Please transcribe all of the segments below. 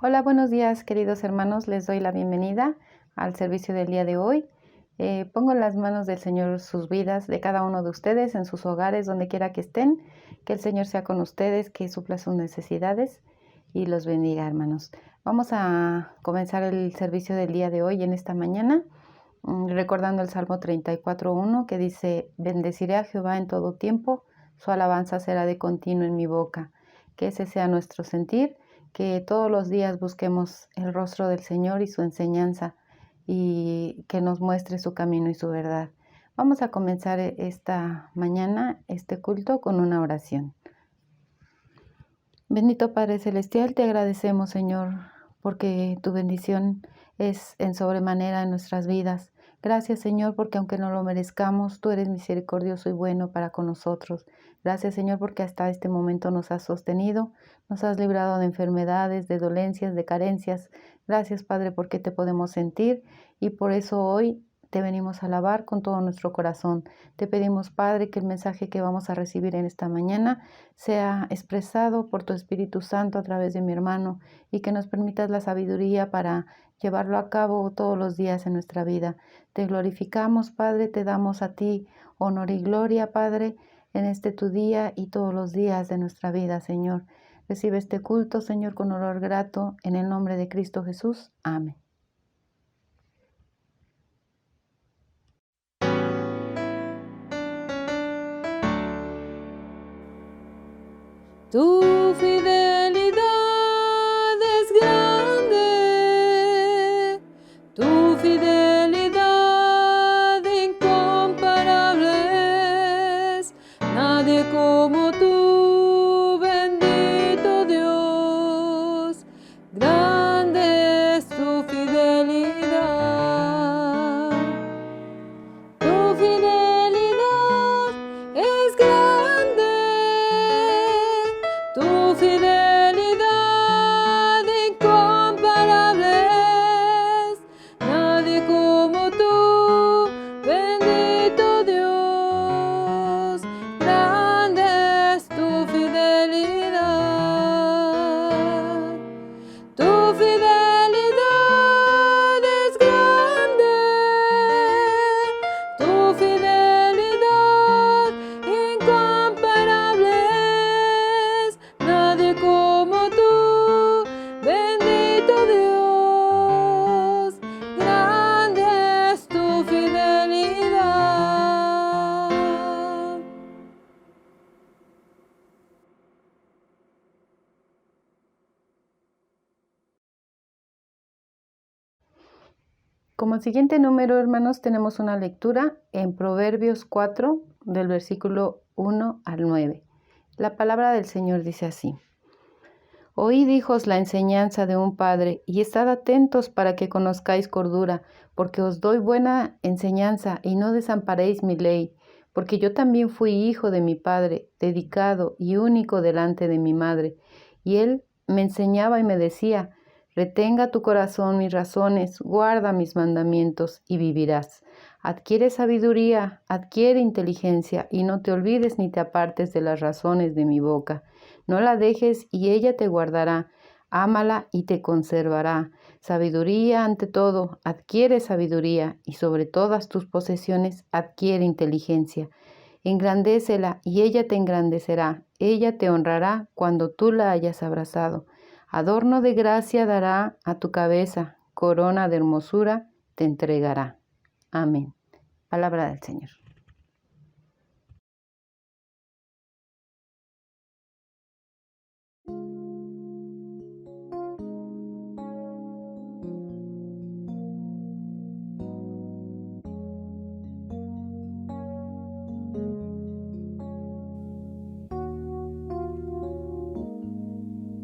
Hola, buenos días, queridos hermanos. Les doy la bienvenida al servicio del día de hoy. Pongo en las manos del Señor sus vidas, de cada uno de ustedes, en sus hogares, donde quiera que estén. Que el Señor sea con ustedes, que supla sus necesidades y los bendiga, hermanos. Vamos a comenzar el servicio del día de hoy en esta mañana, recordando el Salmo 34:1, que dice: Bendeciré a Jehová en todo tiempo, su alabanza será de continuo en mi boca. Que ese sea nuestro sentir, que todos los días busquemos el rostro del Señor y su enseñanza, y que nos muestre su camino y su verdad. Vamos a comenzar esta mañana, este culto, con una oración. Bendito Padre Celestial, te agradecemos, Señor, porque tu bendición es en sobremanera en nuestras vidas. Gracias, Señor, porque aunque no lo merezcamos, tú eres misericordioso y bueno para con nosotros. Gracias, Señor, porque hasta este momento nos has sostenido, nos has librado de enfermedades, de dolencias, de carencias. Gracias, Padre, porque te podemos sentir, y por eso hoy te venimos a alabar con todo nuestro corazón. Te pedimos, Padre, que el mensaje que vamos a recibir en esta mañana sea expresado por tu Espíritu Santo a través de mi hermano, y que nos permitas la sabiduría para llevarlo a cabo todos los días en nuestra vida. Te glorificamos, Padre, te damos a ti honor y gloria, Padre, en este tu día y todos los días de nuestra vida, Señor. Recibe este culto, Señor, con olor grato, en el nombre de Cristo Jesús. Amén. Tu fidelidad es grande, tu fidelidad incomparable es, nadie como tú, bendito Dios, grande es tu fidelidad. Tu fidelidad es grande, tu fidelidad incomparable es, nadie como tú, bendito Dios, grande es tu fidelidad. Tu fidelidad es grande, tu fidelidad incomparable es, nadie como tú, bendito Dios, grande es tu fidelidad. Como siguiente número, hermanos, tenemos una lectura en Proverbios 4, del versículo 1 al 9. La palabra del Señor dice así: Oíd, hijos, la enseñanza de un padre, y estad atentos para que conozcáis cordura, porque os doy buena enseñanza, y no desamparéis mi ley, porque yo también fui hijo de mi padre, dedicado y único delante de mi madre, y él me enseñaba y me decía: retenga tu corazón mis razones, guarda mis mandamientos, y vivirás. Adquiere sabiduría, adquiere inteligencia, y no te olvides ni te apartes de las razones de mi boca. No la dejes y ella te guardará. Ámala y te conservará. Sabiduría ante todo, adquiere sabiduría, y sobre todas tus posesiones adquiere inteligencia. Engrandécela y ella te engrandecerá. Ella te honrará cuando tú la hayas abrazado. Adorno de gracia dará a tu cabeza, corona de hermosura te entregará. Amén. Palabra del Señor.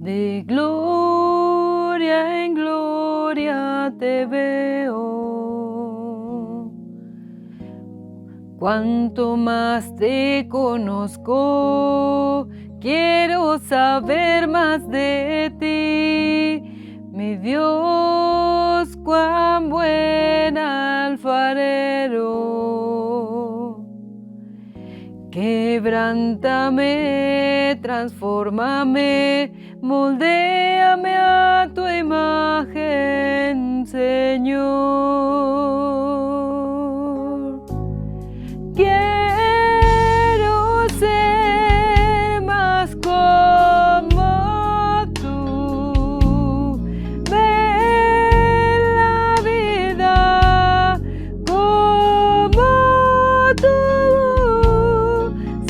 De gloria en gloria te veo, cuanto más te conozco, quiero saber más de ti, mi Dios, cuán buen alfarero. Quebrántame, transfórmame, moldéame a tu imagen, Señor. Quiero ser más como tú, ver la vida como tú,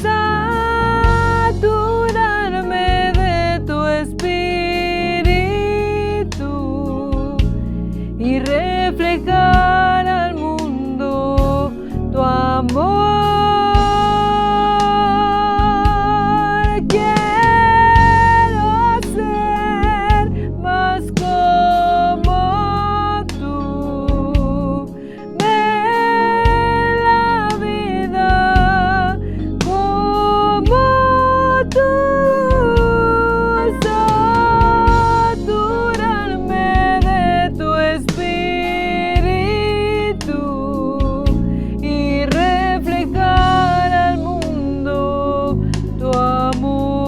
saturarme de tu espíritu y reflejar al mundo tu amor. Quiero ser más como tú, ver la vida como tú, saturarme de tu espíritu y reflejar al mundo tu amor.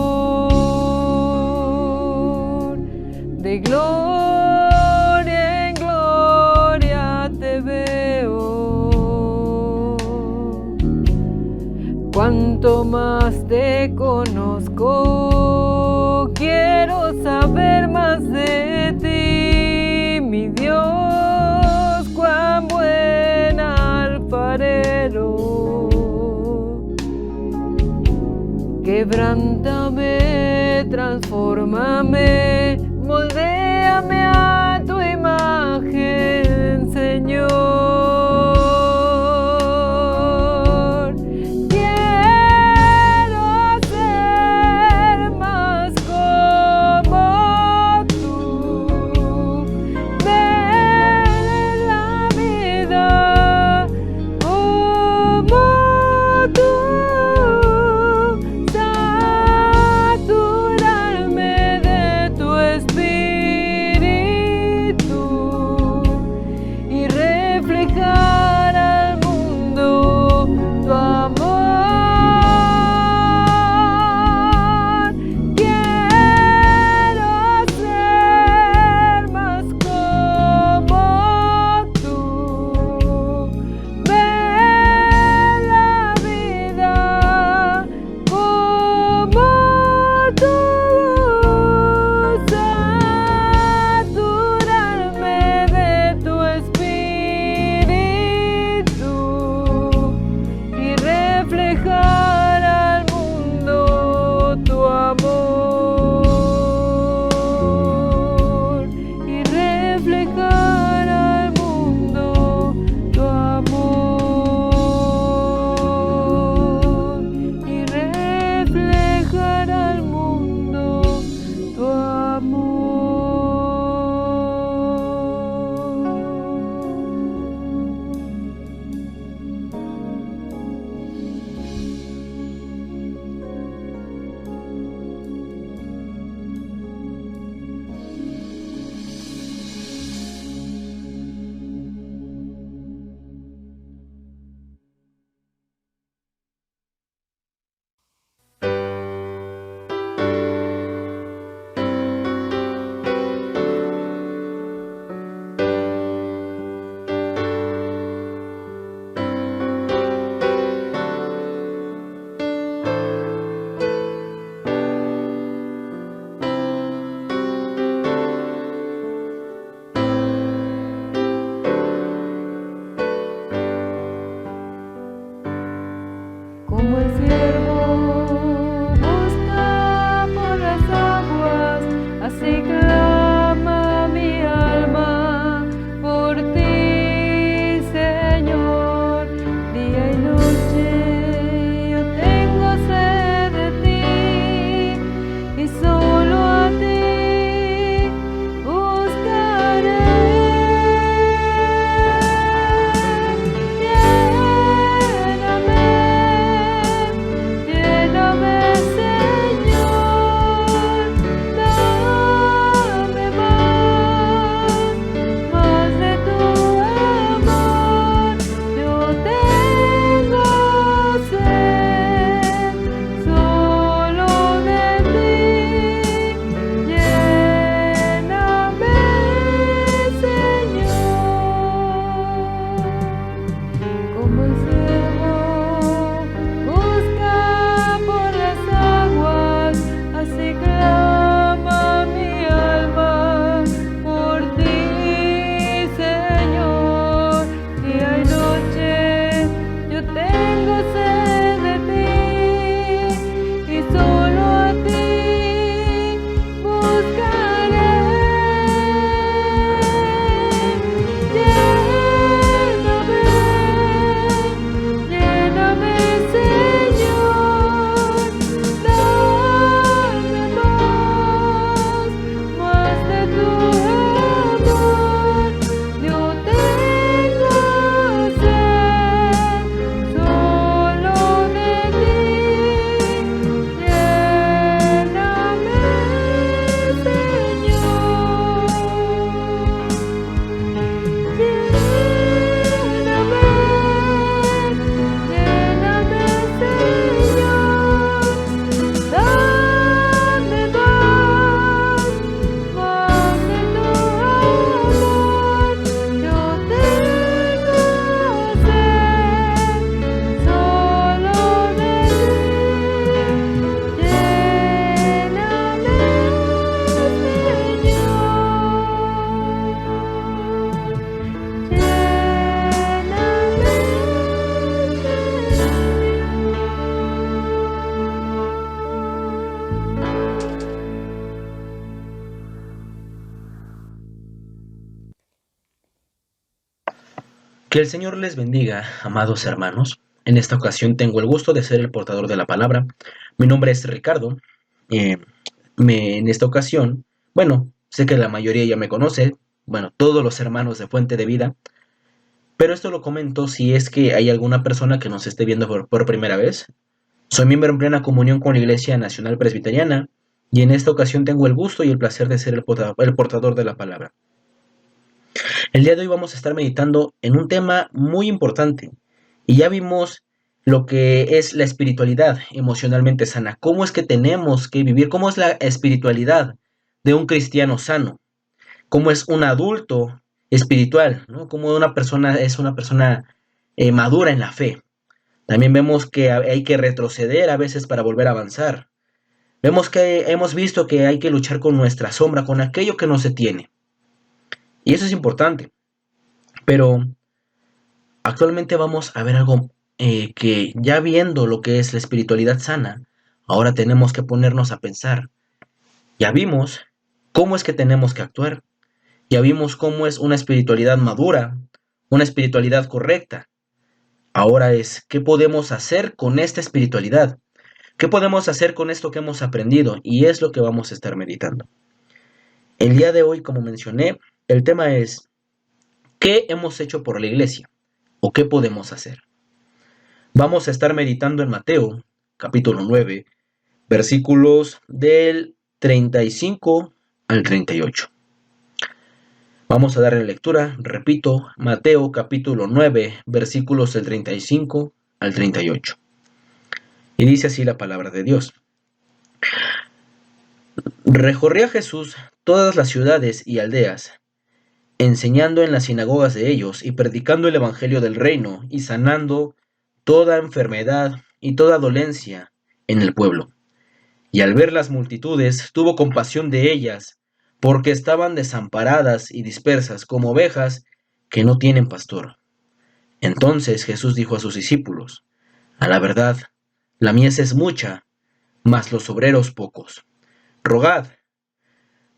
De gloria en gloria te veo. Cuanto más te conozco, quiero saber más de ti, mi Dios, cuán buen alfarero. Quebrántame, transfórmame, moldéame a tu imagen, Señor. Quiero ser más como tú, ver la vida como tú, saturarme de tu espíritu y reflejar al mundo tu amor. Quiero ser más como tú, ver la vida como tú, saturarme de tu espíritu y reflejar al mundo tu amor. Y reflejar al mundo tu amor. Y reflejar al mundo tu amor. Como el ciervo busca por las aguas, así clama mi alma por ti, Señor. Día y noche yo tengo sed de ti y solo a ti buscaré. Lléname, Señor, Que el Señor les bendiga, amados hermanos. En esta ocasión tengo el gusto de ser el portador de la palabra. Mi nombre es Ricardo. Eh, en esta ocasión, bueno, sé que la mayoría ya me conoce, bueno, todos los hermanos de Fuente de Vida, pero esto lo comento si es que hay alguna persona que nos esté viendo por primera vez. Soy miembro en plena comunión con la Iglesia Nacional Presbiteriana y en esta ocasión tengo el gusto y el placer de ser el portador de la palabra. El día de hoy vamos a estar meditando en un tema muy importante y ya vimos lo que es la espiritualidad emocionalmente sana, cómo es que tenemos que vivir, cómo es la espiritualidad de un cristiano sano, cómo es un adulto espiritual, ¿no? Cómo una persona es una persona madura en la fe. También vemos que hay que retroceder a veces para volver a avanzar. Vemos que hemos visto que hay que luchar con nuestra sombra, con aquello que nos detiene. Y eso es importante. Pero actualmente vamos a ver algo que ya viendo lo que es la espiritualidad sana, ahora tenemos que ponernos a pensar. Ya vimos cómo es que tenemos que actuar. Ya vimos cómo es una espiritualidad madura, una espiritualidad correcta. Ahora es, ¿qué podemos hacer con esta espiritualidad? ¿Qué podemos hacer con esto que hemos aprendido? Y es lo que vamos a estar meditando. El día de hoy, como mencioné, el tema es, ¿qué hemos hecho por la iglesia? ¿O qué podemos hacer? Vamos a estar meditando en Mateo, capítulo 9, versículos del 35 al 38. Vamos a darle lectura, repito, Mateo capítulo 9, versículos del 35 al 38. Y dice así la palabra de Dios. Recorría Jesús todas las ciudades y aldeas, enseñando en las sinagogas de ellos y predicando el evangelio del reino y sanando toda enfermedad y toda dolencia en el pueblo. Y al ver las multitudes, tuvo compasión de ellas, porque estaban desamparadas y dispersas como ovejas que no tienen pastor. Entonces Jesús dijo a sus discípulos, a la verdad, la mies es mucha, mas los obreros pocos. Rogad,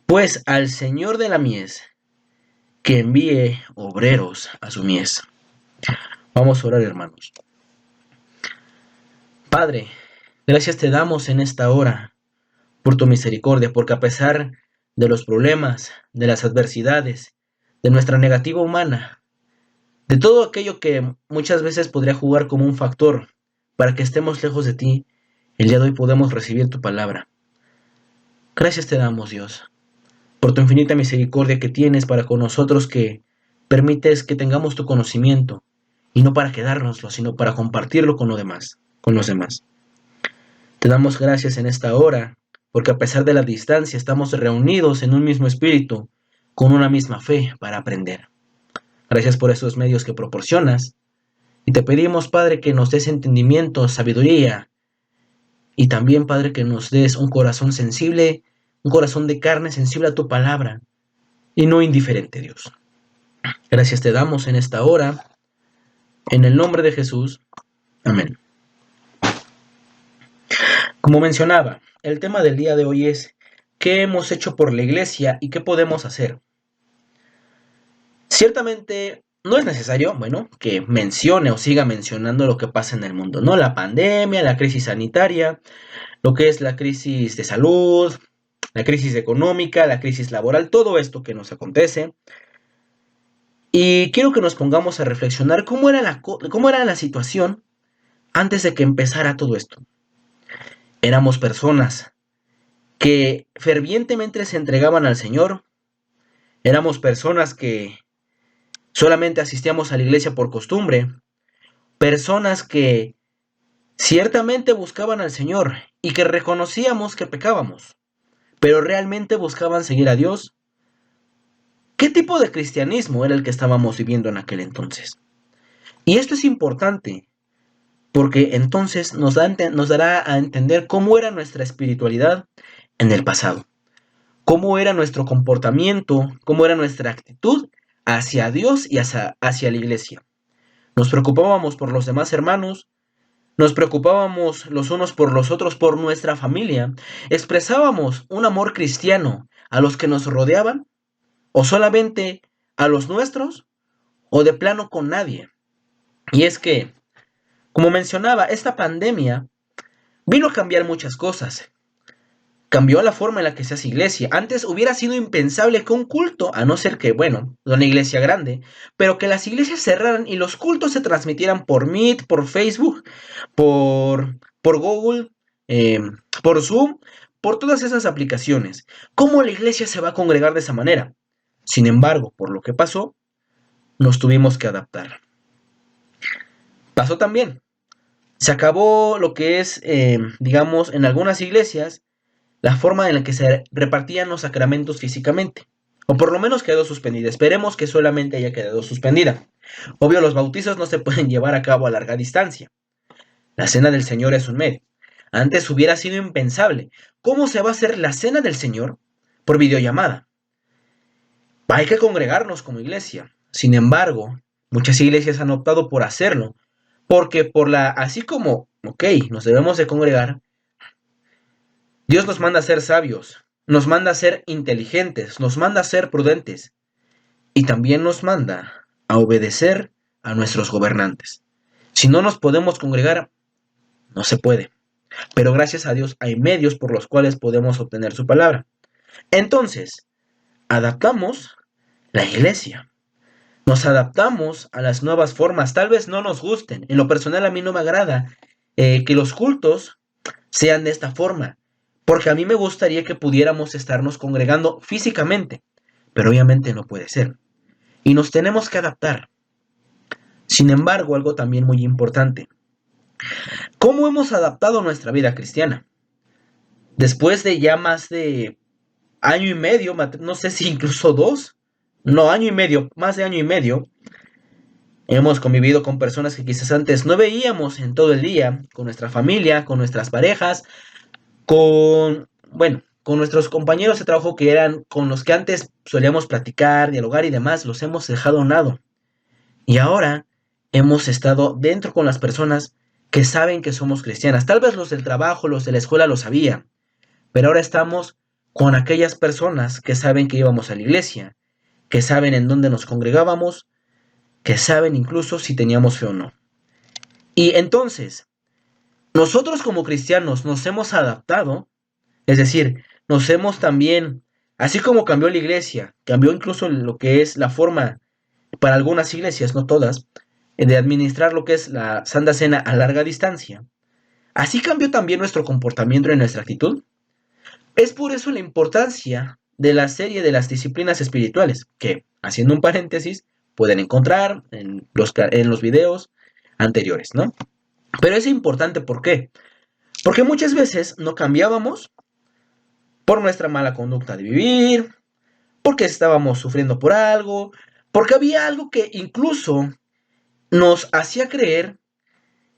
pues, al Señor de la mies, que envíe obreros a su mies. Vamos a orar, hermanos. Padre, gracias te damos en esta hora por tu misericordia, porque a pesar de los problemas, de las adversidades, de nuestra negativa humana, de todo aquello que muchas veces podría jugar como un factor para que estemos lejos de ti, el día de hoy podemos recibir tu palabra. Gracias te damos, Dios, por tu infinita misericordia que tienes para con nosotros, que permites que tengamos tu conocimiento, y no para quedárnoslo, sino para compartirlo con los demás. Te damos gracias en esta hora, porque a pesar de la distancia estamos reunidos en un mismo espíritu, con una misma fe para aprender. Gracias por esos medios que proporcionas, y te pedimos, Padre, que nos des entendimiento, sabiduría, y también, Padre, que nos des un corazón sensible, un corazón de carne sensible a tu palabra, y no indiferente, Dios. Gracias te damos en esta hora, en el nombre de Jesús. Amén. Como mencionaba, el tema del día de hoy es ¿qué hemos hecho por la iglesia y qué podemos hacer? Ciertamente no es necesario, que mencione o siga mencionando lo que pasa en el mundo, ¿no? La pandemia, la crisis sanitaria, lo que es la crisis de salud, la crisis económica, la crisis laboral, todo esto que nos acontece. Y quiero que nos pongamos a reflexionar cómo era la situación antes de que empezara todo esto. Éramos personas que fervientemente se entregaban al Señor. Éramos personas que solamente asistíamos a la iglesia por costumbre. Personas que ciertamente buscaban al Señor y que reconocíamos que pecábamos, pero realmente buscaban seguir a Dios. ¿Qué tipo de cristianismo era el que estábamos viviendo en aquel entonces? Y esto es importante, porque entonces nos dará a entender cómo era nuestra espiritualidad en el pasado, cómo era nuestro comportamiento, cómo era nuestra actitud hacia Dios y hacia la iglesia. Nos preocupábamos por los demás hermanos, nos preocupábamos los unos por los otros, por nuestra familia, expresábamos un amor cristiano a los que nos rodeaban, o solamente a los nuestros, o de plano con nadie. Y es que, como mencionaba, esta pandemia vino a cambiar muchas cosas. Cambió la forma en la que se hace iglesia. Antes hubiera sido impensable que un culto, a no ser que, bueno, una iglesia grande, pero que las iglesias cerraran y los cultos se transmitieran por Meet, por Facebook, por Google, eh, por Zoom, por todas esas aplicaciones. ¿Cómo la iglesia se va a congregar de esa manera? Sin embargo, por lo que pasó, nos tuvimos que adaptar. Pasó también. Se acabó lo que es, digamos, en algunas iglesias, la forma en la que se repartían los sacramentos físicamente. O por lo menos quedó suspendida. Esperemos que solamente haya quedado suspendida. Obvio, los bautizos no se pueden llevar a cabo a larga distancia. La cena del Señor es un medio. Antes hubiera sido impensable. ¿Cómo se va a hacer la cena del Señor? Por videollamada. Hay que congregarnos como iglesia. Sin embargo, muchas iglesias han optado por hacerlo. Porque así como, nos debemos de congregar, Dios nos manda a ser sabios, nos manda a ser inteligentes, nos manda a ser prudentes y también nos manda a obedecer a nuestros gobernantes. Si no nos podemos congregar, no se puede. Pero gracias a Dios hay medios por los cuales podemos obtener su palabra. Entonces, adaptamos la iglesia. Nos adaptamos a las nuevas formas. Tal vez no nos gusten. En lo personal a mí no me agrada que los cultos sean de esta forma. Porque a mí me gustaría que pudiéramos estarnos congregando físicamente. Pero obviamente no puede ser. Y nos tenemos que adaptar. Sin embargo, algo también muy importante. ¿Cómo hemos adaptado nuestra vida cristiana? Después de ya más de año y medio, no sé si incluso 2, no, año y medio, más de año y medio, hemos convivido con personas que quizás antes no veíamos en todo el día, con nuestra familia, con nuestras parejas, con nuestros compañeros de trabajo que eran con los que antes solíamos platicar, dialogar y demás, los hemos dejado a un lado. Y ahora hemos estado dentro con las personas que saben que somos cristianas. Tal vez los del trabajo, los de la escuela lo sabían, pero ahora estamos con aquellas personas que saben que íbamos a la iglesia, que saben en dónde nos congregábamos, que saben incluso si teníamos fe o no. Y entonces, nosotros como cristianos nos hemos adaptado, es decir, nos hemos también, así como cambió la iglesia, cambió incluso lo que es la forma, para algunas iglesias, no todas, de administrar lo que es la Santa Cena a larga distancia. Así cambió también nuestro comportamiento y nuestra actitud. Es por eso la importancia de la serie de las disciplinas espirituales, que, haciendo un paréntesis, pueden encontrar en los videos anteriores, ¿no? Pero es importante, ¿por qué? Porque muchas veces no cambiábamos por nuestra mala conducta de vivir, porque estábamos sufriendo por algo, porque había algo que incluso nos hacía creer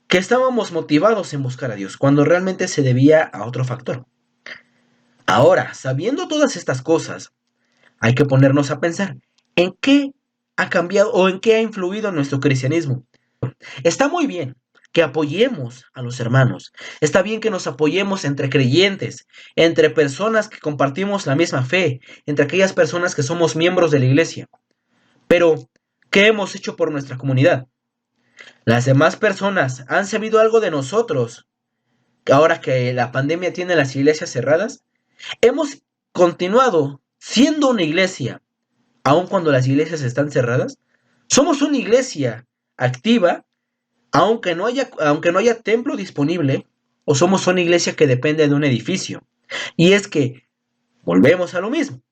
que estábamos motivados en buscar a Dios, cuando realmente se debía a otro factor. Ahora, sabiendo todas estas cosas, hay que ponernos a pensar en qué ha cambiado o en qué ha influido en nuestro cristianismo. Está muy bien que apoyemos a los hermanos. Está bien que nos apoyemos entre creyentes, entre personas que compartimos la misma fe, entre aquellas personas que somos miembros de la iglesia. Pero, ¿qué hemos hecho por nuestra comunidad? Las demás personas han sabido algo de nosotros. Ahora que la pandemia tiene las iglesias cerradas, hemos continuado siendo una iglesia, aun cuando las iglesias están cerradas. Somos una iglesia activa, aunque no haya templo disponible, o somos una iglesia que depende de un edificio. Y es que volvemos a lo mismo.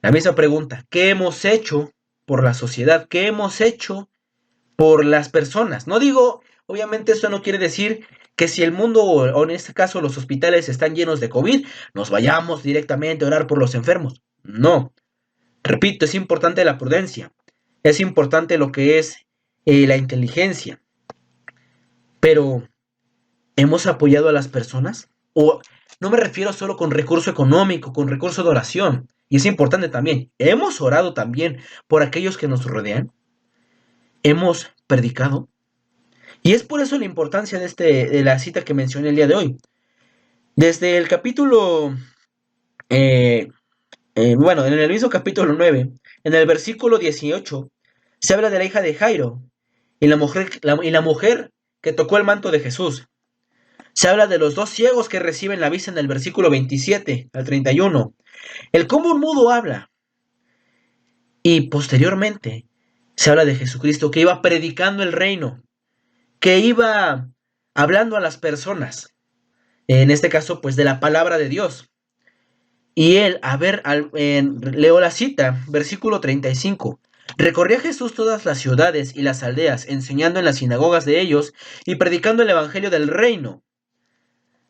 La misma pregunta, ¿qué hemos hecho por la sociedad? ¿Qué hemos hecho por las personas? No digo, obviamente esto no quiere decir que si el mundo, o en este caso los hospitales están llenos de COVID, nos vayamos directamente a orar por los enfermos. No. Repito, es importante la prudencia. Es importante lo que es la inteligencia. Pero, ¿hemos apoyado a las personas? O no me refiero solo con recurso económico, con recurso de oración. Y es importante también. ¿Hemos orado también por aquellos que nos rodean? ¿Hemos predicado? Y es por eso la importancia de la cita que mencioné el día de hoy. Desde el capítulo, en el mismo capítulo 9, en el versículo 18, Se habla de la hija de Jairo y la mujer que tocó el manto de Jesús. Se habla de los dos ciegos que reciben la vista en el versículo 27 al 31. El cómo un mudo habla. Y posteriormente se habla de Jesucristo que iba predicando el reino, que iba hablando a las personas, en este caso pues de la palabra de Dios. Y él, leo la cita, versículo 35. Recorría Jesús todas las ciudades y las aldeas, enseñando en las sinagogas de ellos y predicando el evangelio del reino,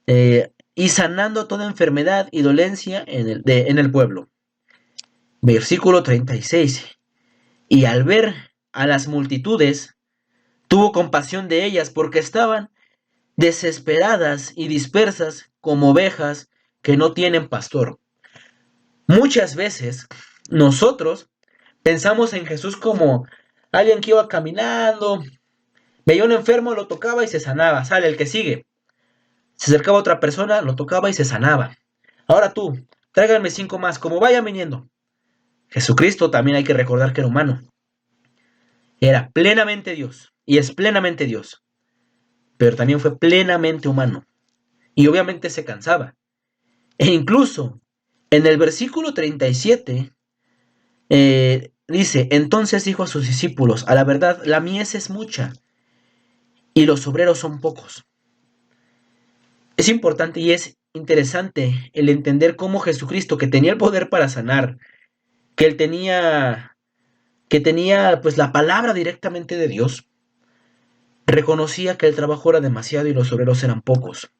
y sanando toda enfermedad y dolencia en el pueblo. Versículo 36. Y al ver a las multitudes, tuvo compasión de ellas porque estaban desesperadas y dispersas como ovejas que no tienen pastor. Muchas veces nosotros pensamos en Jesús como alguien que iba caminando, veía a un enfermo, lo tocaba y se sanaba. Sale el que sigue. Se acercaba a otra persona, lo tocaba y se sanaba. Ahora tú, tráiganme 5 más, como vayan viniendo. Jesucristo también hay que recordar que era humano. Era plenamente Dios y es plenamente Dios, pero también fue plenamente humano. Y obviamente se cansaba. E incluso en el versículo 37 dice, entonces dijo a sus discípulos, a la verdad, la mies es mucha y los obreros son pocos. Es importante y es interesante el entender cómo Jesucristo, que tenía el poder para sanar, que él tenía pues la palabra directamente de Dios, reconocía que el trabajo era demasiado y los obreros eran pocos.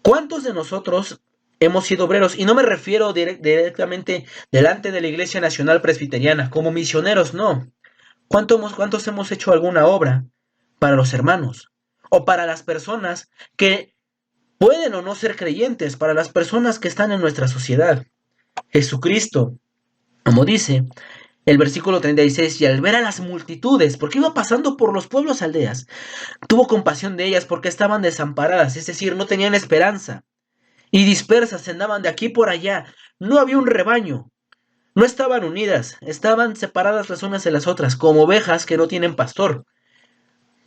¿Cuántos de nosotros hemos sido obreros? Y no me refiero directamente delante de la Iglesia Nacional Presbiteriana, como misioneros, no. ¿Cuántos hemos hecho alguna obra para los hermanos? O para las personas que pueden o no ser creyentes, para las personas que están en nuestra sociedad. Jesucristo, como dice el versículo 36, y al ver a las multitudes, porque iba pasando por los pueblos aldeas, tuvo compasión de ellas porque estaban desamparadas, es decir, no tenían esperanza, y dispersas, andaban de aquí por allá, no había un rebaño, no estaban unidas, estaban separadas las unas de las otras, como ovejas que no tienen pastor.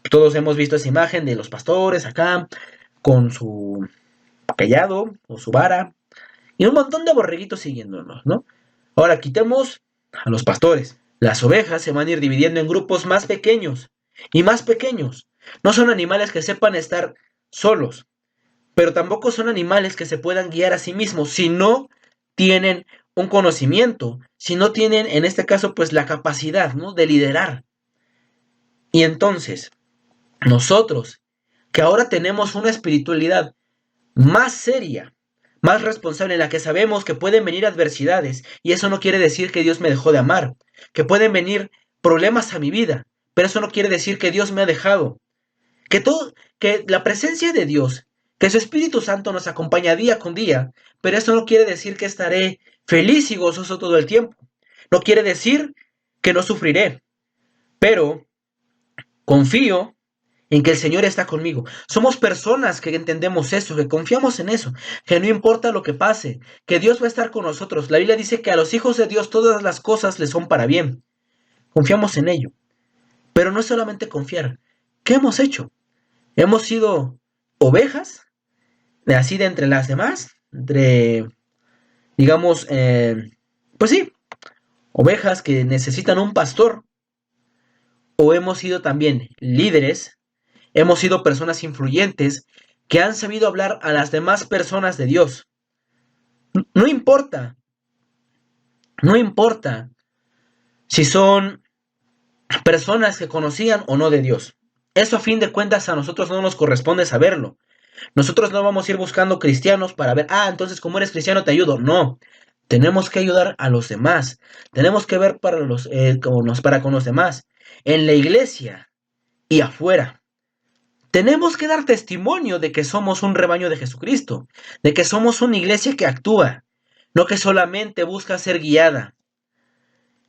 Todos hemos visto esa imagen de los pastores acá, con su callado o su vara, y un montón de borreguitos siguiéndonos, ¿no? Ahora quitemos a los pastores. Las ovejas se van a ir dividiendo en grupos más pequeños y más pequeños. No son animales que sepan estar solos, pero tampoco son animales que se puedan guiar a sí mismos si no tienen un conocimiento, si no tienen, en este caso, pues la capacidad, ¿no?, de liderar. Y entonces, nosotros, que ahora tenemos una espiritualidad más seria, más responsable, en la que sabemos que pueden venir adversidades, y eso no quiere decir que Dios me dejó de amar, que pueden venir problemas a mi vida, pero eso no quiere decir que Dios me ha dejado, que la presencia de Dios, que su Espíritu Santo nos acompaña día con día, pero eso no quiere decir que estaré feliz y gozoso todo el tiempo, no quiere decir que no sufriré, pero confío en que el Señor está conmigo. Somos personas que entendemos eso, que confiamos en eso, que no importa lo que pase, que Dios va a estar con nosotros. La Biblia dice que a los hijos de Dios todas las cosas les son para bien. Confiamos en ello. Pero no es solamente confiar. ¿Qué hemos hecho? Hemos sido ovejas, así de entre las demás, digamos, pues sí, ovejas que necesitan un pastor. O hemos sido también líderes, hemos sido personas influyentes que han sabido hablar a las demás personas de Dios. No importa, no importa si son personas que conocían o no de Dios. Eso a fin de cuentas a nosotros no nos corresponde saberlo. Nosotros no vamos a ir buscando cristianos para ver, entonces como eres cristiano te ayudo. No, tenemos que ayudar a los demás. Tenemos que ver para con los demás. En la iglesia y afuera. Tenemos que dar testimonio de que somos un rebaño de Jesucristo, de que somos una iglesia que actúa, no que solamente busca ser guiada.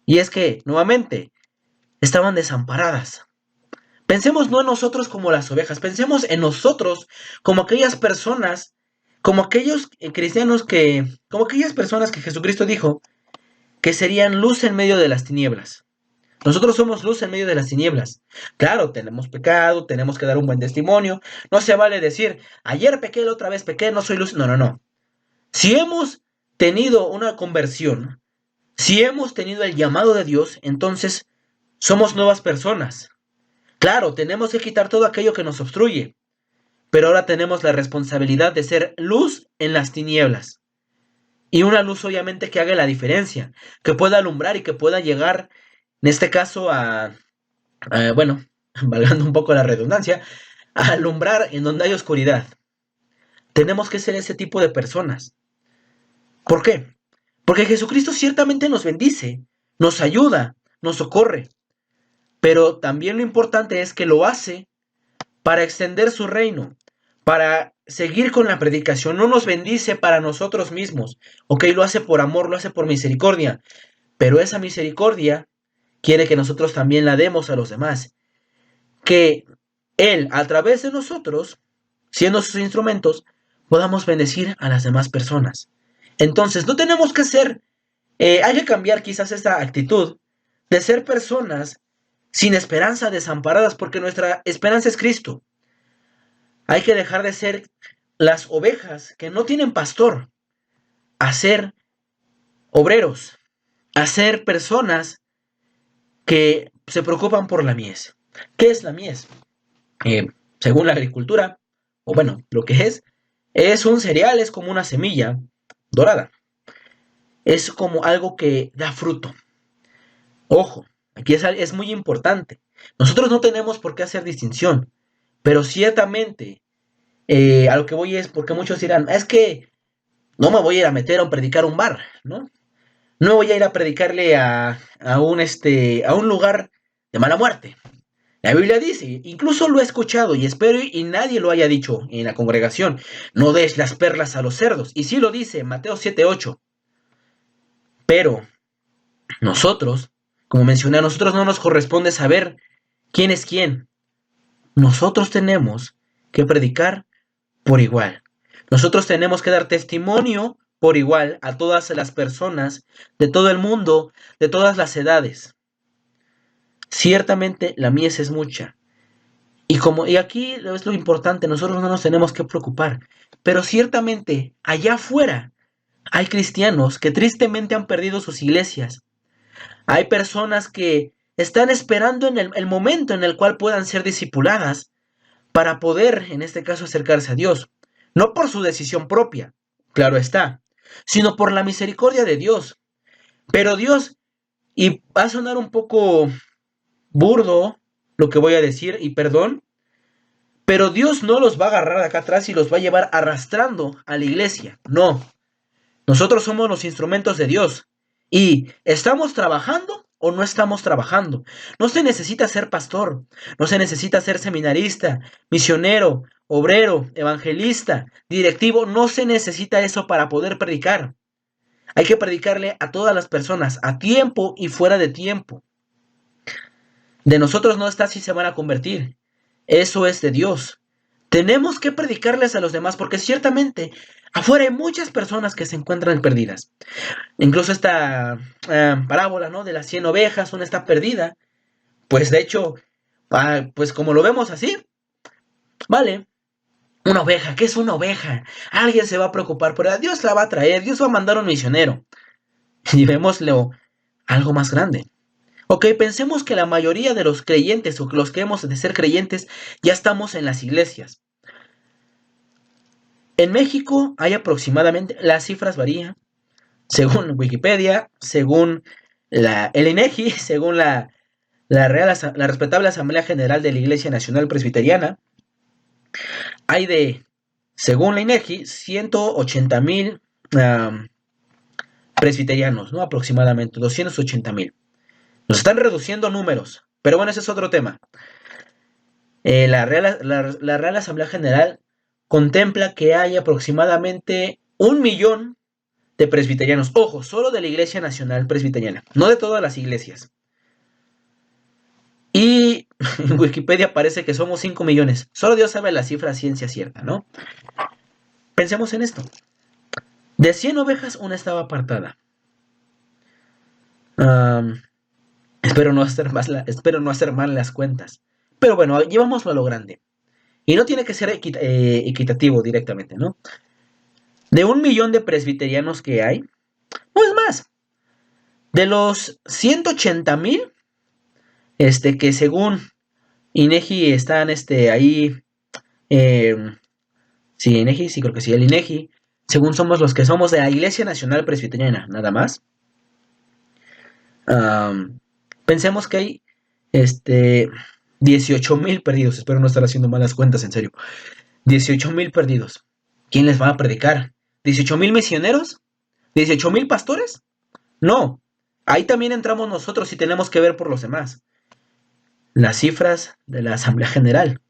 Y es que, nuevamente, estaban desamparadas. Pensemos no en nosotros como las ovejas, pensemos en nosotros como aquellas personas, como aquellos cristianos como aquellas personas que Jesucristo dijo que serían luz en medio de las tinieblas. Nosotros somos luz en medio de las tinieblas. Claro, tenemos pecado, tenemos que dar un buen testimonio. No se vale decir, ayer pequé, la otra vez pequé, no soy luz. No, no, no. Si hemos tenido una conversión, si hemos tenido el llamado de Dios, entonces somos nuevas personas. Claro, tenemos que quitar todo aquello que nos obstruye, pero ahora tenemos la responsabilidad de ser luz en las tinieblas. Y una luz obviamente que haga la diferencia, que pueda alumbrar y que pueda llegar, en este caso, bueno, valgando un poco la redundancia, a alumbrar en donde hay oscuridad. Tenemos que ser ese tipo de personas. ¿Por qué? Porque Jesucristo ciertamente nos bendice, nos ayuda, nos socorre. Pero también lo importante es que lo hace para extender su reino, para seguir con la predicación. No nos bendice para nosotros mismos. Ok, lo hace por amor, lo hace por misericordia. Pero esa misericordia quiere que nosotros también la demos a los demás. Que Él, a través de nosotros, siendo sus instrumentos, podamos bendecir a las demás personas. Entonces, no tenemos que ser, hay que cambiar quizás esta actitud de ser personas sin esperanza, desamparadas, porque nuestra esperanza es Cristo. Hay que dejar de ser las ovejas que no tienen pastor, a ser obreros, a ser personas que se preocupan por la mies. ¿Qué es la mies? Según la agricultura, o bueno, lo que es un cereal, es como una semilla dorada. Es como algo que da fruto. Ojo, aquí es muy importante. Nosotros no tenemos por qué hacer distinción, pero ciertamente a lo que voy es porque muchos dirán, es que no me voy a ir a meter a predicar un bar, ¿no? No voy a ir a predicarle a un lugar de mala muerte. La Biblia dice, incluso lo he escuchado y espero y nadie lo haya dicho en la congregación, no des las perlas a los cerdos. Y sí lo dice Mateo 7:8. Pero nosotros, como mencioné, a nosotros no nos corresponde saber quién es quién. Nosotros tenemos que predicar por igual. Nosotros tenemos que dar testimonio por igual a todas las personas de todo el mundo, de todas las edades. Ciertamente la mies es mucha. Y aquí es lo importante, nosotros no nos tenemos que preocupar. Pero ciertamente allá afuera hay cristianos que tristemente han perdido sus iglesias. Hay personas que están esperando en el momento en el cual puedan ser discipuladas para poder, en este caso, acercarse a Dios. No por su decisión propia, claro está, sino por la misericordia de Dios. Pero Dios, y va a sonar un poco burdo lo que voy a decir, y perdón, pero Dios no los va a agarrar de acá atrás y los va a llevar arrastrando a la iglesia. No, nosotros somos los instrumentos de Dios. Y ¿estamos trabajando o no estamos trabajando? No se necesita ser pastor, no se necesita ser seminarista, misionero, obrero, evangelista, directivo. No se necesita eso para poder predicar. Hay que predicarle a todas las personas, a tiempo y fuera de tiempo. De nosotros no está si se van a convertir. Eso es de Dios. Tenemos que predicarles a los demás porque ciertamente afuera hay muchas personas que se encuentran perdidas. Incluso esta parábola, ¿no?, de las 100 ovejas, una está perdida. Pues de hecho, pues como lo vemos así, vale, una oveja, ¿qué es una oveja? Alguien se va a preocupar por ella, Dios la va a traer, Dios va a mandar un misionero. Y vémoslo algo más grande. Ok, pensemos que la mayoría de los creyentes o que los que hemos de ser creyentes ya estamos en las iglesias. En México hay aproximadamente, las cifras varían, según Wikipedia, según el INEGI, según la respetable Asamblea General de la Iglesia Nacional Presbiteriana, hay según la INEGI, 180,000 presbiterianos, ¿no? Aproximadamente 280,000. Nos están reduciendo números, pero bueno, ese es otro tema. La Real Asamblea General contempla que hay aproximadamente 1,000,000 de presbiterianos. Ojo, solo de la Iglesia Nacional Presbiteriana, no de todas las iglesias. Y en Wikipedia parece que somos 5 millones. Solo Dios sabe la cifra ciencia cierta, ¿no? Pensemos en esto. De 100 ovejas, una estaba apartada. Espero no hacer mal las cuentas. Pero bueno, llevámoslo a lo grande. Y no tiene que ser equitativo directamente, ¿no? De 1 millón de presbiterianos que hay, no es más. De los 180,000, que según INEGI están ahí. Sí, INEGI, sí, creo que sí, el INEGI. Según somos los que somos de la Iglesia Nacional Presbiteriana, nada más. Pensemos que hay 18,000 perdidos. Espero no estar haciendo malas cuentas, en serio. 18,000 perdidos. ¿Quién les va a predicar? ¿18,000 misioneros? ¿18,000 pastores? No. Ahí también entramos nosotros y tenemos que ver por los demás. Las cifras de la Asamblea General.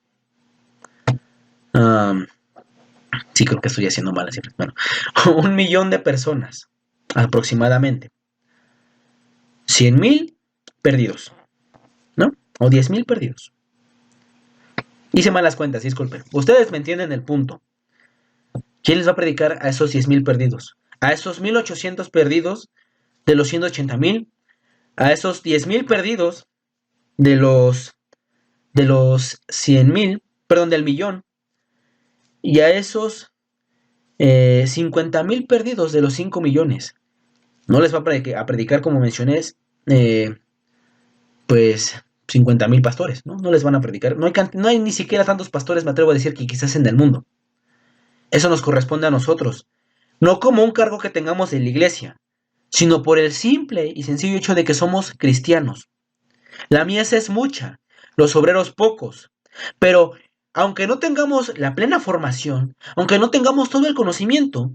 Sí, creo que estoy haciendo malas cifras. Bueno, 1 millón de personas, aproximadamente. 100,000 perdidos, ¿no? O 10,000 perdidos. Hice malas cuentas, disculpen. Ustedes me entienden el punto. ¿Quién les va a predicar a esos 10,000 perdidos? A esos 1,800 perdidos de los 180,000. A esos 10,000 perdidos de los 100,000, perdón, del millón. Y a esos 50,000 perdidos de los 5 millones. No les va a predicar, como mencioné, pues 50,000 pastores, ¿no? No les van a predicar. No hay ni siquiera tantos pastores, me atrevo a decir, que quizás en el mundo. Eso nos corresponde a nosotros. No como un cargo que tengamos en la iglesia, sino por el simple y sencillo hecho de que somos cristianos. La mies es mucha, los obreros pocos. Pero aunque no tengamos la plena formación, aunque no tengamos todo el conocimiento,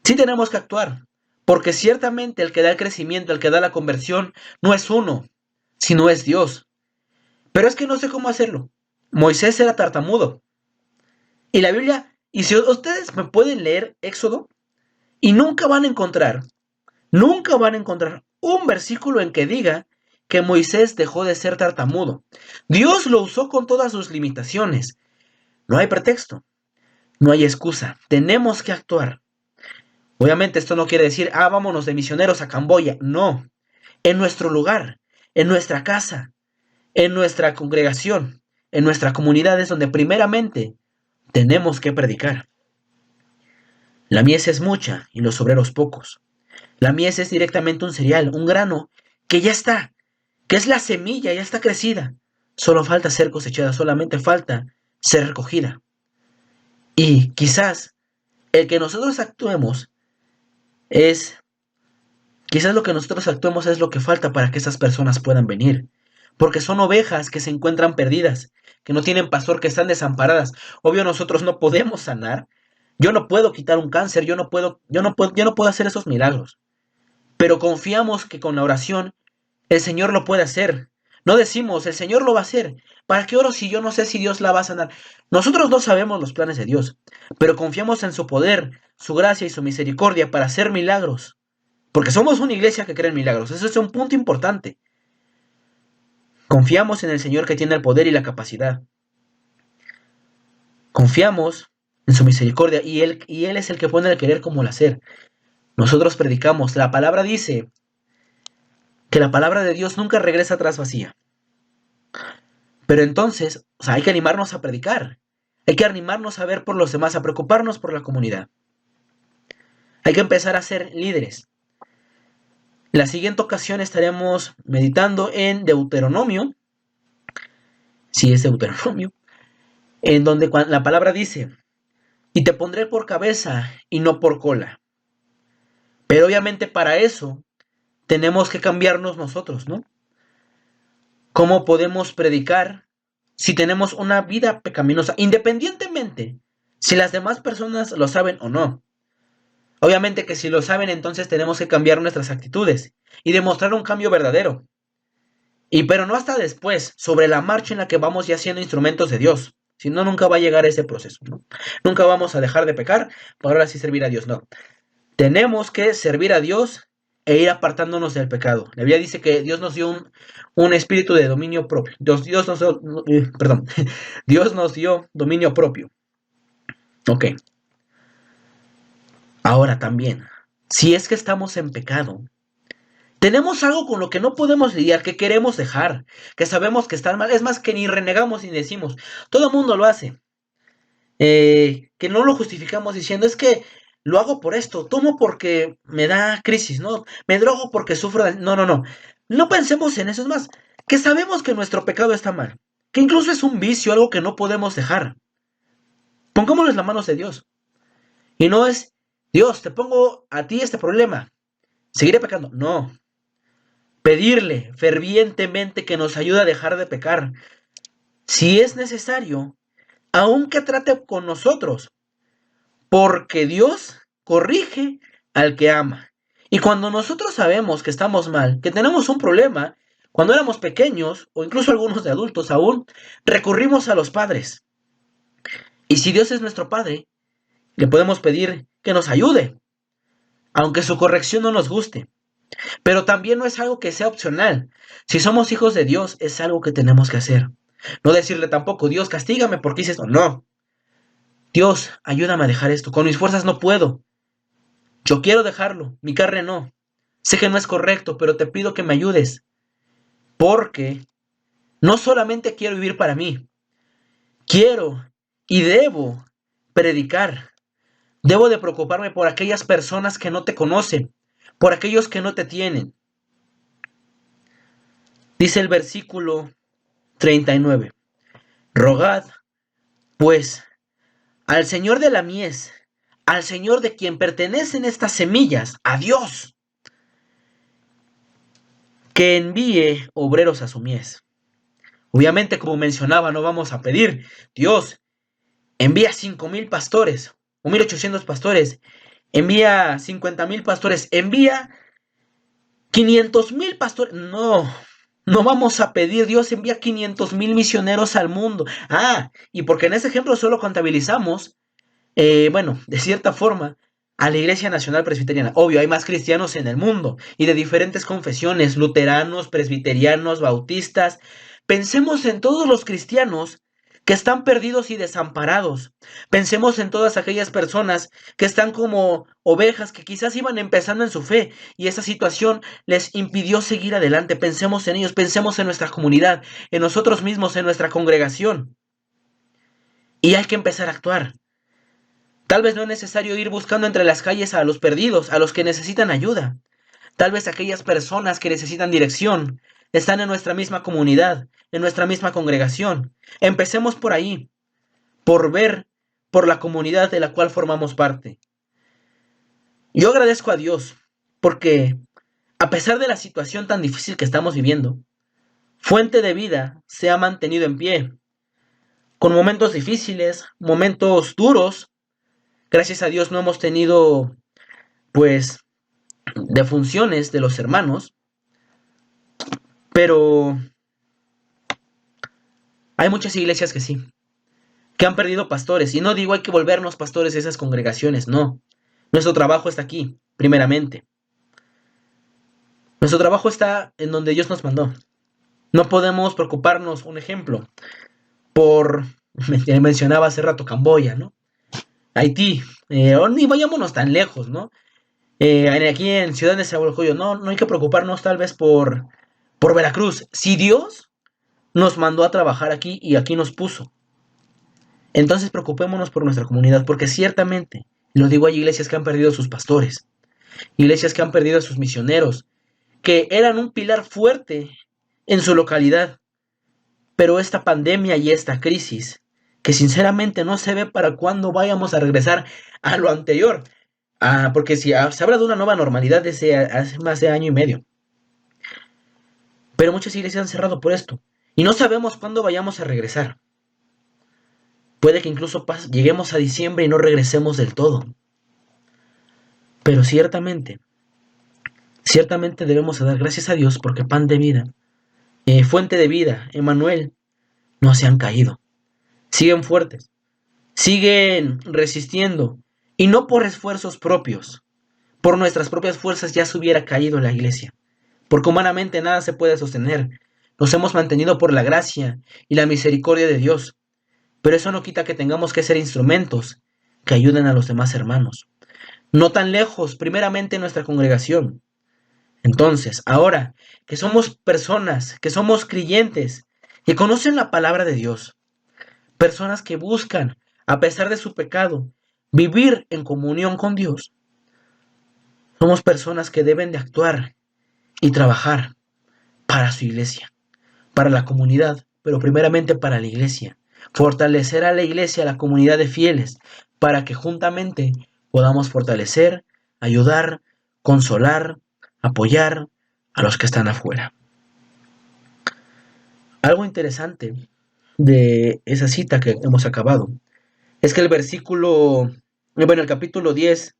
sí tenemos que actuar. Porque ciertamente el que da el crecimiento, el que da la conversión, no es uno, sino es Dios. Pero es que no sé cómo hacerlo. Moisés era tartamudo. Y la Biblia, y si ustedes me pueden leer Éxodo, y nunca van a encontrar un versículo en que diga que Moisés dejó de ser tartamudo. Dios lo usó con todas sus limitaciones. No hay pretexto, no hay excusa. Tenemos que actuar. Obviamente esto no quiere decir, vámonos de misioneros a Camboya. No, en nuestro lugar, en nuestra casa, en nuestra congregación, en nuestra comunidad es donde primeramente tenemos que predicar. La mies es mucha y los obreros pocos. La mies es directamente un cereal, un grano que ya está, que es la semilla, ya está crecida. Solo falta ser cosechada, solamente falta ser recogida. Y quizás el que nosotros actuemos quizás lo que nosotros actuemos es lo que falta para que esas personas puedan venir. Porque son ovejas que se encuentran perdidas, que no tienen pastor, que están desamparadas. Obvio, nosotros no podemos sanar. Yo no puedo quitar un cáncer, yo no puedo hacer esos milagros. Pero confiamos que con la oración el Señor lo puede hacer. No decimos, el Señor lo va a hacer. ¿Para qué oro si yo no sé si Dios la va a sanar? Nosotros no sabemos los planes de Dios, pero confiamos en su poder, su gracia y su misericordia para hacer milagros. Porque somos una iglesia que cree en milagros. Eso es un punto importante. Confiamos en el Señor que tiene el poder y la capacidad. Confiamos en su misericordia y Él es el que pone el querer como el hacer. Nosotros predicamos. La palabra dice que la palabra de Dios nunca regresa atrás vacía. Pero entonces, hay que animarnos a predicar. Hay que animarnos a ver por los demás, a preocuparnos por la comunidad. Hay que empezar a ser líderes. La siguiente ocasión estaremos meditando en Deuteronomio. Sí, es Deuteronomio. En donde la palabra dice, y te pondré por cabeza y no por cola. Pero obviamente para eso tenemos que cambiarnos nosotros, ¿no? ¿Cómo podemos predicar si tenemos una vida pecaminosa? Independientemente si las demás personas lo saben o no. Obviamente que si lo saben, entonces tenemos que cambiar nuestras actitudes y demostrar un cambio verdadero. Pero no hasta después, sobre la marcha en la que vamos ya siendo instrumentos de Dios. Si no, nunca va a llegar ese proceso, ¿no? Nunca vamos a dejar de pecar para ahora sí servir a Dios, no. Tenemos que servir a Dios e ir apartándonos del pecado. La Biblia dice que Dios nos dio un espíritu de dominio propio. Dios nos dio dominio propio. Ok. Ahora también, si es que estamos en pecado, Tenemos algo con lo que no podemos lidiar, que queremos dejar, que sabemos que está mal. Es más, que ni renegamos ni decimos. Todo el mundo lo hace. Que no lo justificamos diciendo, es que lo hago por esto, tomo porque me da crisis, ¿no? Me drogo porque sufro de... No, no, no. No pensemos en eso. Es más, que sabemos que nuestro pecado está mal, que incluso es un vicio, algo que no podemos dejar. Pongámoslo en las manos de Dios. Y no es, Dios, te pongo a ti este problema, seguiré pecando. No. Pedirle fervientemente que nos ayude a dejar de pecar. Si es necesario, aunque trate con nosotros, porque Dios corrige al que ama. Y cuando nosotros sabemos que estamos mal, que tenemos un problema, cuando éramos pequeños, o incluso algunos de adultos aún, recurrimos a los padres. Y si Dios es nuestro Padre, le podemos pedir que nos ayude, aunque su corrección no nos guste. Pero también no es algo que sea opcional. Si somos hijos de Dios, es algo que tenemos que hacer. No decirle tampoco, Dios, castígame porque hice esto. No. Dios, ayúdame a dejar esto. Con mis fuerzas no puedo. Yo quiero dejarlo, mi carne no. Sé que no es correcto, pero te pido que me ayudes. Porque no solamente quiero vivir para mí. Quiero y debo predicar. Debo de preocuparme por aquellas personas que no te conocen, por aquellos que no te tienen. Dice el versículo 39. Rogad, pues, al Señor de la mies, al Señor de quien pertenecen estas semillas, a Dios, que envíe obreros a su mies. Obviamente, como mencionaba, no vamos a pedir, Dios, envía 5,000 pastores, o 1,800 pastores, envía 50,000 pastores, envía 500,000 pastores. No, no vamos a pedir, Dios envía 500,000 misioneros al mundo. Y porque en ese ejemplo solo contabilizamos, de cierta forma, a la Iglesia Nacional Presbiteriana. Obvio, hay más cristianos en el mundo y de diferentes confesiones, luteranos, presbiterianos, bautistas. Pensemos en todos los cristianos que están perdidos y desamparados. Pensemos en todas aquellas personas que están como ovejas que quizás iban empezando en su fe y esa situación les impidió seguir adelante. Pensemos en ellos, pensemos en nuestra comunidad, en nosotros mismos, en nuestra congregación. Y hay que empezar a actuar. Tal vez no es necesario ir buscando entre las calles a los perdidos, a los que necesitan ayuda. Tal vez aquellas personas que necesitan dirección están en nuestra misma comunidad, en nuestra misma congregación. Empecemos por ahí, por ver, por la comunidad de la cual formamos parte. Yo agradezco a Dios porque, a pesar de la situación tan difícil que estamos viviendo, Fuente de Vida se ha mantenido en pie. Con momentos difíciles, momentos duros, gracias a Dios no hemos tenido, defunciones de los hermanos, pero hay muchas iglesias que sí, que han perdido pastores. Y no digo hay que volvernos pastores de esas congregaciones, no. Nuestro trabajo está aquí, primeramente. Nuestro trabajo está en donde Dios nos mandó. No podemos preocuparnos, un ejemplo, por, mencionaba hace rato, Camboya, ¿no? Haití, ni vayámonos tan lejos, ¿no? Aquí en Ciudad de Nezahualcóyotl, no hay que preocuparnos tal vez por Veracruz. Si Dios nos mandó a trabajar aquí y aquí nos puso, entonces preocupémonos por nuestra comunidad, porque ciertamente, lo digo, hay iglesias que han perdido a sus pastores, iglesias que han perdido a sus misioneros, que eran un pilar fuerte en su localidad, pero esta pandemia y esta crisis, que sinceramente no se ve para cuándo vayamos a regresar a lo anterior, porque se habla de una nueva normalidad desde hace más de año y medio, pero muchas iglesias han cerrado por esto, y no sabemos cuándo vayamos a regresar. Puede que incluso lleguemos a diciembre y no regresemos del todo. Pero ciertamente debemos dar gracias a Dios porque Pan de Vida, Fuente de Vida, Emmanuel, no se han caído. Siguen fuertes, siguen resistiendo, y no por esfuerzos propios. Por nuestras propias fuerzas ya se hubiera caído la iglesia, porque humanamente nada se puede sostener. Nos hemos mantenido por la gracia y la misericordia de Dios. Pero eso no quita que tengamos que ser instrumentos que ayuden a los demás hermanos. No tan lejos, primeramente en nuestra congregación. Entonces, ahora que somos personas, que somos creyentes, que conocen la palabra de Dios, personas que buscan, a pesar de su pecado, vivir en comunión con Dios, somos personas que deben de actuar y trabajar para su iglesia, para la comunidad, pero primeramente para la iglesia. Fortalecer a la iglesia, a la comunidad de fieles, para que juntamente podamos fortalecer, ayudar, consolar, apoyar a los que están afuera. Algo interesante de esa cita que hemos acabado es que el capítulo 10,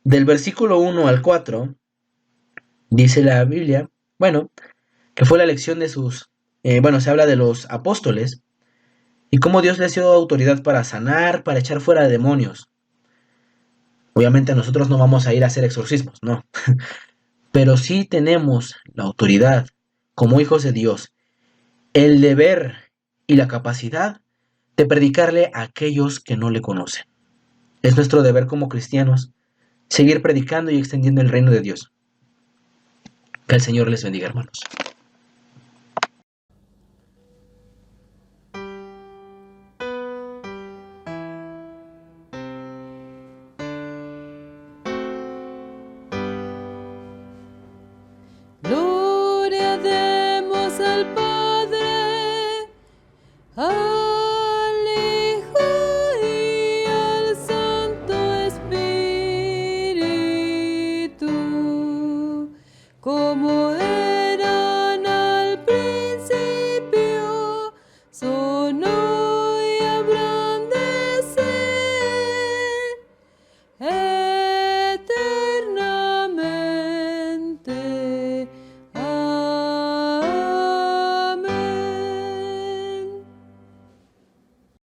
del versículo 1 al 4, dice la Biblia, bueno, que fue la elección de se habla de los apóstoles y cómo Dios les dio autoridad para sanar, para echar fuera demonios. Obviamente nosotros no vamos a ir a hacer exorcismos, no, pero sí tenemos la autoridad como hijos de Dios, el deber y la capacidad de predicarle a aquellos que no le conocen. Es nuestro deber como cristianos seguir predicando y extendiendo el reino de Dios. Que el Señor les bendiga, hermanos. Gloria demos al Padre,